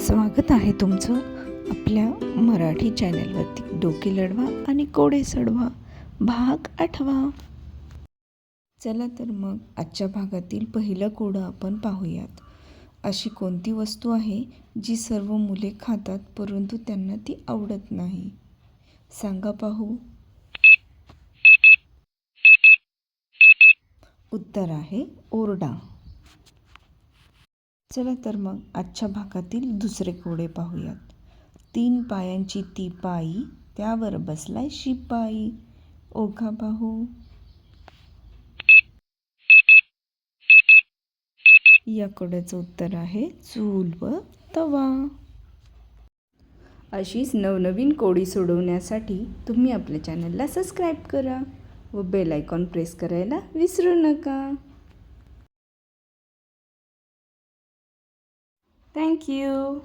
स्वागत आहे तुमचं आपल्या मराठी चॅनलवरती. डोके लढवा आणि कोडे सोडवा भाग 8. चला तर मग आजच्या भागातील पहिलं कोडं आपण पाहूयात. अशी कोणती वस्तू आहे जी सर्व मुले खातात परंतु त्यांना ती आवडत नाही? सांगा पाहू. उत्तर आहे ओरडा. चला तर मग आजच्या भागातील दुसरे कोडे पाहूयात. 3 पायांची ती पायी, त्यावर बसलाय शिपाई. ओळखा पाहू. या कोड्याचं उत्तर आहे चूल व तवा. अशीच नवनवीन कोडी सोडवण्यासाठी तुम्ही आपल्या चॅनलला सबस्क्राईब करा व बेल आयकॉन प्रेस करायला विसरू नका. Thank you.